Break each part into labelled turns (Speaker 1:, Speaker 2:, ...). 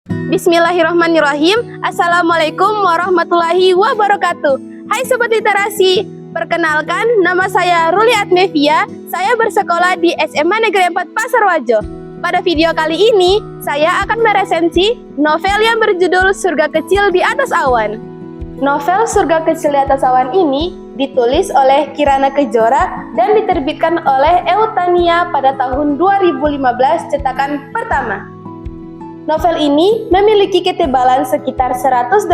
Speaker 1: Bismillahirrahmanirrahim. Assalamualaikum warahmatullahi wabarakatuh. Hai Sobat Literasi, perkenalkan nama saya Ruli Atmevia. Saya bersekolah di SMA Negeri 4 Pasarwajo. Pada video kali ini, saya akan meresensi novel yang berjudul Surga Kecil di Atas Awan. Novel Surga Kecil di Atas Awan ini ditulis oleh Kirana Kejora dan diterbitkan oleh Eutania pada tahun 2015 cetakan pertama. Novel ini memiliki ketebalan sekitar 184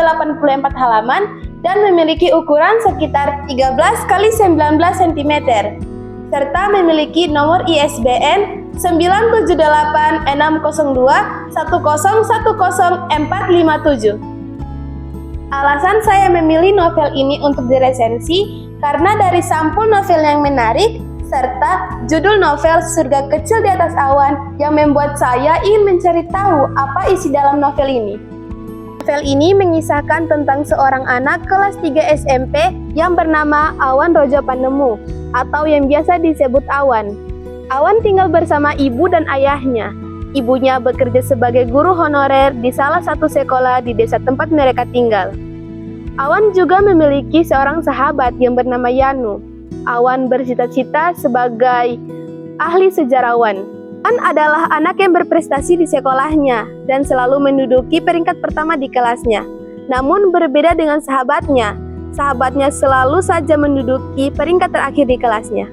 Speaker 1: halaman dan memiliki ukuran sekitar 13 x 19 cm serta memiliki nomor ISBN 9786021010457. Alasan saya memilih novel ini untuk diresensi karena dari sampul novel yang menarik serta judul novel Surga Kecil di Atas Awan yang membuat saya ingin mencari tahu apa isi dalam novel ini. Novel ini mengisahkan tentang seorang anak kelas 3 SMP yang bernama Awan Rojo Pandemu atau yang biasa disebut Awan. Awan tinggal bersama ibu dan ayahnya. Ibunya bekerja sebagai guru honorer di salah satu sekolah di desa tempat mereka tinggal. Awan juga memiliki seorang sahabat yang bernama Yanu. Awan bercita-cita sebagai ahli sejarawan. Awan adalah anak yang berprestasi di sekolahnya dan selalu menduduki peringkat pertama di kelasnya. Namun berbeda dengan sahabatnya. Sahabatnya selalu saja menduduki peringkat terakhir di kelasnya.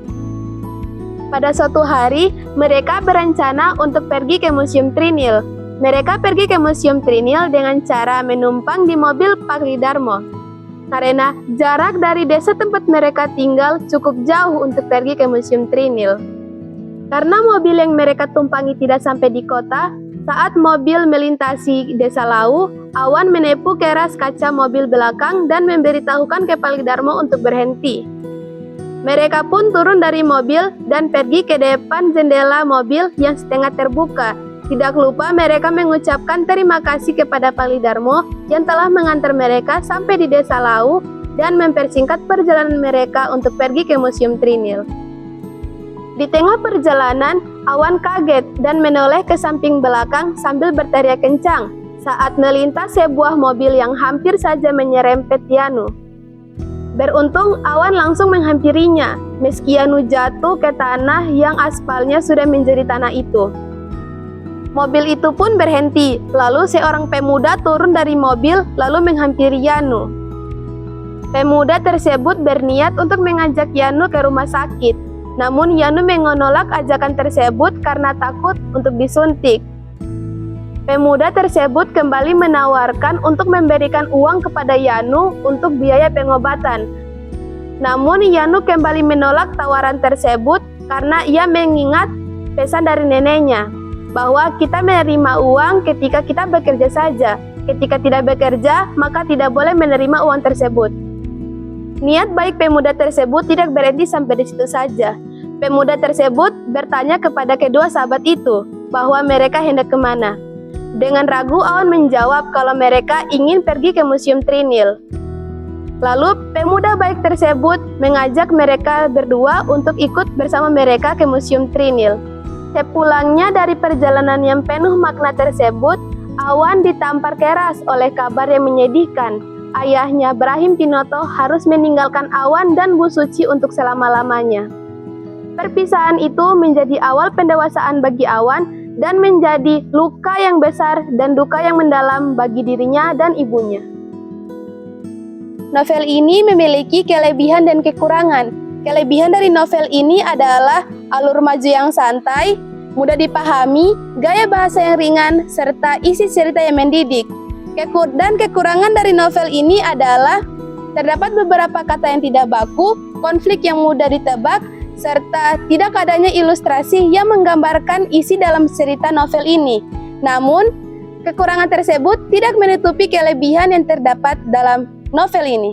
Speaker 1: Pada suatu hari, mereka berencana untuk pergi ke Museum Trinil. Mereka pergi ke Museum Trinil dengan cara menumpang di mobil Pak Lidarmo. Karena jarak dari desa tempat mereka tinggal cukup jauh untuk pergi ke Museum Trinil. Karena mobil yang mereka tumpangi tidak sampai di kota, saat mobil melintasi desa Lau, Awan menipu keras kaca mobil belakang dan memberitahukan ke Pak Lidarmo untuk berhenti. Mereka pun turun dari mobil dan pergi ke depan jendela mobil yang setengah terbuka. Tidak lupa mereka mengucapkan terima kasih kepada Pak Lidarmo yang telah mengantar mereka sampai di desa Lau dan mempersingkat perjalanan mereka untuk pergi ke Museum Trinil. Di tengah perjalanan, Awan kaget dan menoleh ke samping belakang sambil berteriak kencang saat melintas sebuah mobil yang hampir saja menyerempet Yanu. Beruntung, Awan langsung menghampirinya, meski Yanu jatuh ke tanah yang aspalnya sudah menjadi tanah itu. Mobil itu pun berhenti, lalu seorang pemuda turun dari mobil lalu menghampiri Yanu. Pemuda tersebut berniat untuk mengajak Yanu ke rumah sakit, namun Yanu menolak ajakan tersebut karena takut untuk disuntik. Pemuda tersebut kembali menawarkan untuk memberikan uang kepada Yanu untuk biaya pengobatan. Namun Yanu kembali menolak tawaran tersebut karena ia mengingat pesan dari neneknya, bahwa kita menerima uang ketika kita bekerja saja. Ketika tidak bekerja, maka tidak boleh menerima uang tersebut. Niat baik pemuda tersebut tidak berhenti sampai di situ saja. Pemuda tersebut bertanya kepada kedua sahabat itu bahwa mereka hendak kemana. Dengan ragu, Awan menjawab kalau mereka ingin pergi ke Museum Trinil. Lalu pemuda baik tersebut mengajak mereka berdua untuk ikut bersama mereka ke Museum Trinil. Sepulangnya dari perjalanan yang penuh makna tersebut, Awan ditampar keras oleh kabar yang menyedihkan. Ayahnya, Brahim Pinoto, harus meninggalkan Awan dan Bu Suci untuk selama-lamanya. Perpisahan itu menjadi awal pendewasaan bagi Awan dan menjadi luka yang besar dan duka yang mendalam bagi dirinya dan ibunya. Novel ini memiliki kelebihan dan kekurangan. Kelebihan dari novel ini adalah alur maju yang santai, mudah dipahami, gaya bahasa yang ringan, serta isi cerita yang mendidik. Dan kekurangan dari novel ini adalah terdapat beberapa kata yang tidak baku, konflik yang mudah ditebak, serta tidak adanya ilustrasi yang menggambarkan isi dalam cerita novel ini. Namun, kekurangan tersebut tidak menutupi kelebihan yang terdapat dalam novel ini.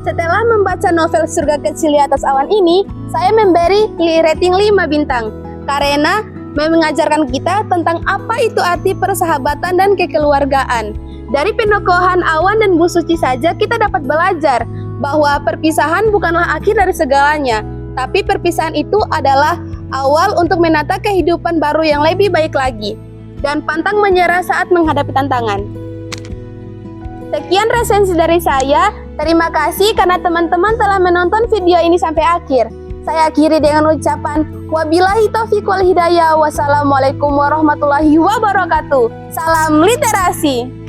Speaker 1: Setelah membaca novel Surga Kecil di Atas Awan ini, saya memberi rating 5 bintang karena mengajarkan kita tentang apa itu arti persahabatan dan kekeluargaan. Dari penokohan Awan dan Bu Suci saja kita dapat belajar bahwa perpisahan bukanlah akhir dari segalanya, tapi perpisahan itu adalah awal untuk menata kehidupan baru yang lebih baik lagi. dan pantang menyerah saat menghadapi tantangan. Sekian resensi dari saya. Terima kasih karena teman-teman telah menonton video ini sampai akhir. Saya akhiri dengan ucapan wabillahi taufiq wal hidayah. Wassalamualaikum warahmatullahi wabarakatuh. Salam literasi.